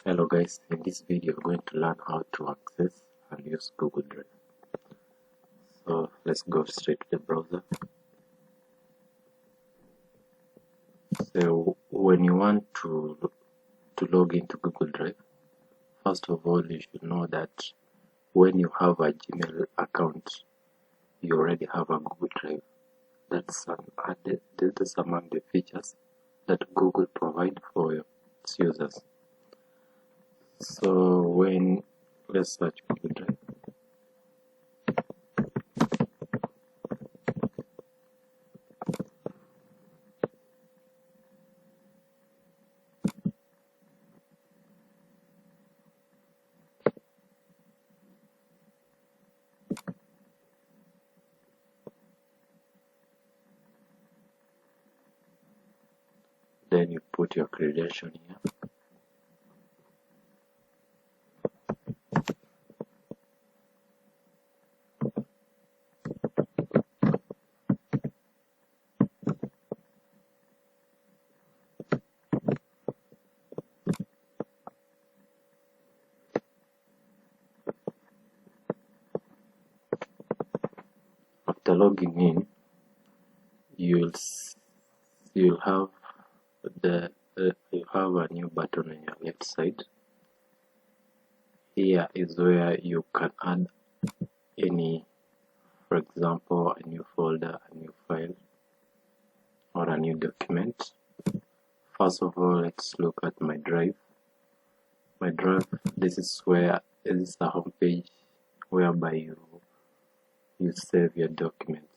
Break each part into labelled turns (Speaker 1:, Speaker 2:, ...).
Speaker 1: Hello guys, in this video we're going to learn how to access and use Google Drive. So let's go straight to the browser. So when you want to log into Google Drive, first of all you should know that when you have a Gmail account, you already have a Google Drive. That's among the features that Google provide for its users. So let's search Google Drive. Then you put your credential here. After logging in, you'll have you have a new button on your left side. Here is where you can add any, for example, a new folder, a new file, or a new document. First of all, let's look at my drive. My drive, this is the home page whereby you save your documents.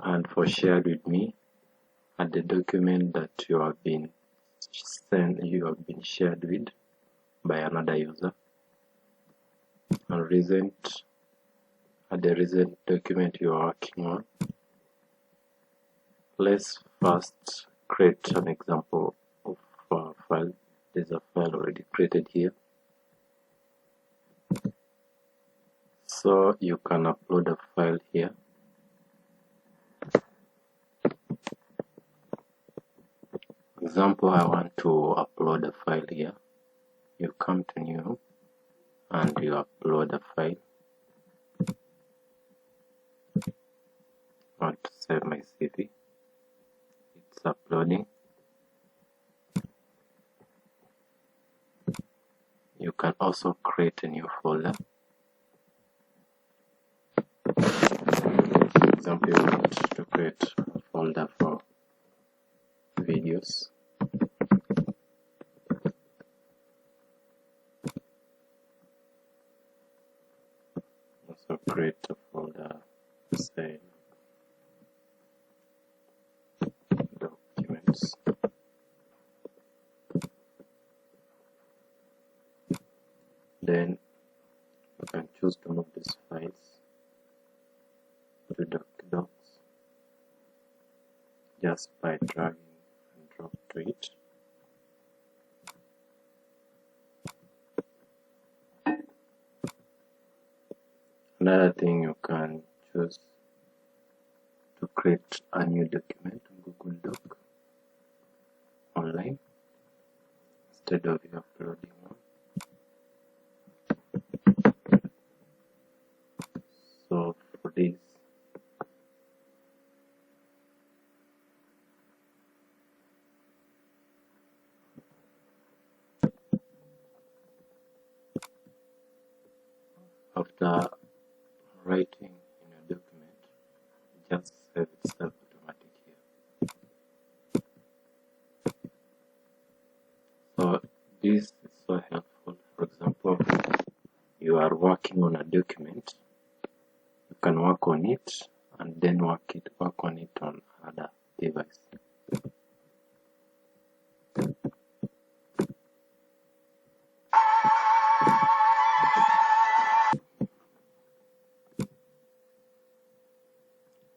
Speaker 1: And for shared with me, add the document that you have been shared with by another user. And add the recent document you are working on. Let's first create an example of a file. There's a file already created here. So you can upload a file here. Example, I want to upload a file here. You come to new and you upload a file. I want to save my CV. It's uploading. You can also create a new folder. For example, you want to create a folder for videos. Also create a folder, say documents. Then you can choose to move these files to docs just by dragging and drop to it. Another thing, you can choose to create a new document on Google Doc online instead of you uploading one. So for this, after writing in a document, just save itself automatic here. So this is so helpful. For example, you are working on a document, you can work on it and then work on it on other device.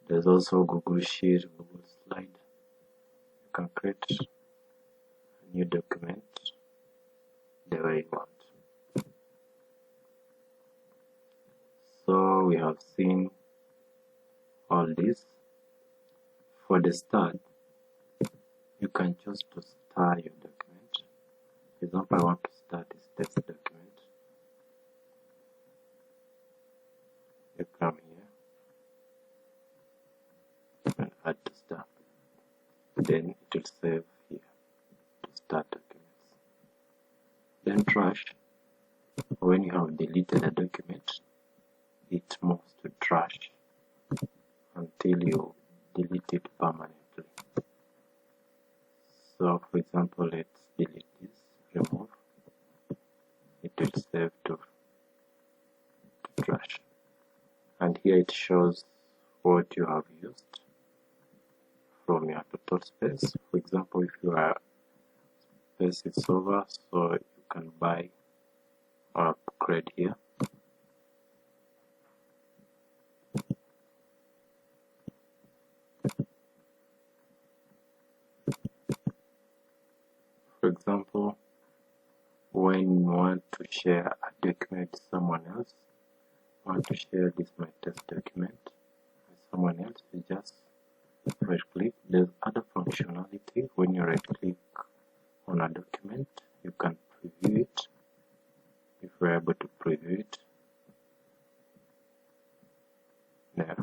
Speaker 1: There's also Google Sheet, Google Slide. You can create a new document the way you want. So we have seen all this. For the start, you can choose to star your document. save here to start documents. Then trash, when you have deleted a document, it moves to trash until you delete it permanently. So for example, let's delete this, remove, it will save to trash. And here it shows what you have used from your total space. For example, if your space is over, so you can buy or upgrade here. For example, when you want to share a document to someone else, want to share this my test document with someone else, you just right click. There's other functionality. When you right click on a document, you can preview it. If you're able to preview it, there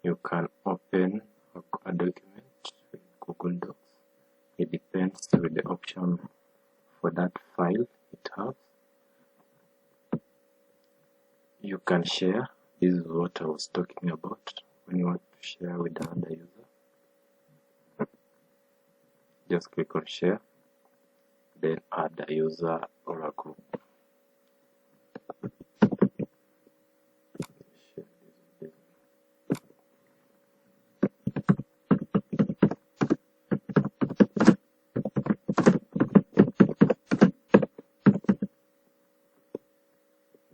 Speaker 1: you can open a document with Google Docs. It depends with the option for that file it has. You can share. This is what I was talking about. When you want to share with another user, just click on share, then add a user or a group.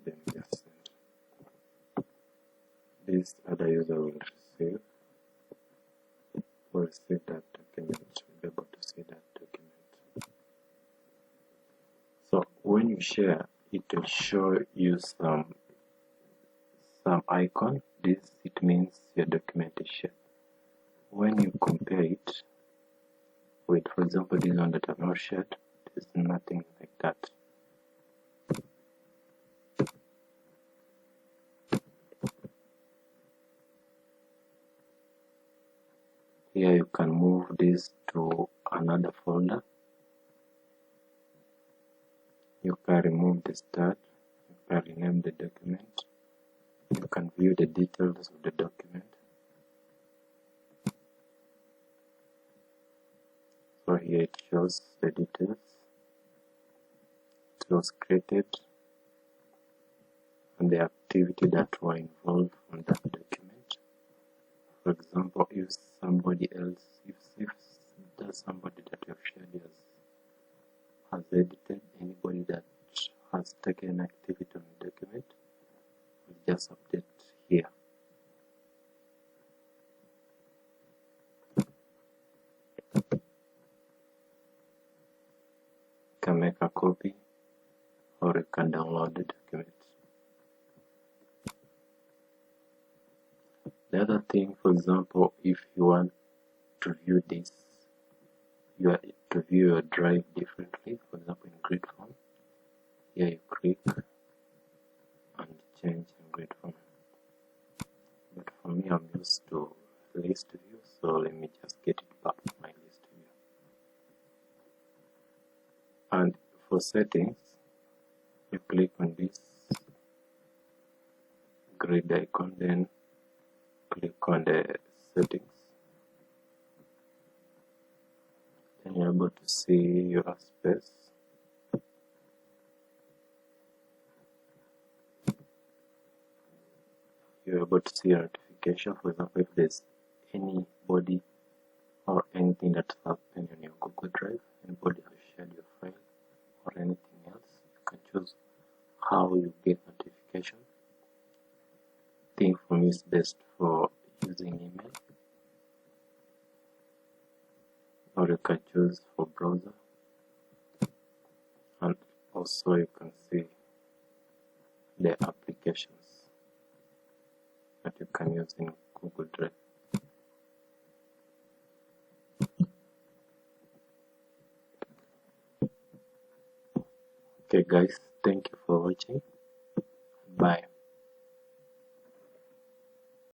Speaker 1: Then just send. This other user will receive that document, will be able to see that document. So when you share, it will show you some icon. It means your document is shared. When you compare it with, for example, this one that I've not shared, there's nothing like that. Here you can move this to another folder. You can remove the start. You can rename the document. You can view the details of the document. So here it shows the details. It was created and the activity that were involved on that document. For example, if somebody else, if there's somebody that you have shared has edited, anybody that has taken activity on the document, we'll just update here. You can make a copy or you can download the document. The other thing, for example, if you want to view this, you have to view your drive differently. For example, in grid form, here you click and change in grid form. But for me, I'm used to list view, so let me just get it back to my list view. And for settings, you click on this grid icon, then click on the settings. Then you're able to see your space. You're able to see a notification. For example, if there's anybody or anything that's happened on your Google Drive, anybody has shared your file or anything else, you can choose how you get notification. I think for me it's best for using email, or you can choose for browser, and also you can see the applications that you can use in Google Drive. Okay guys, thank you for watching. Bye.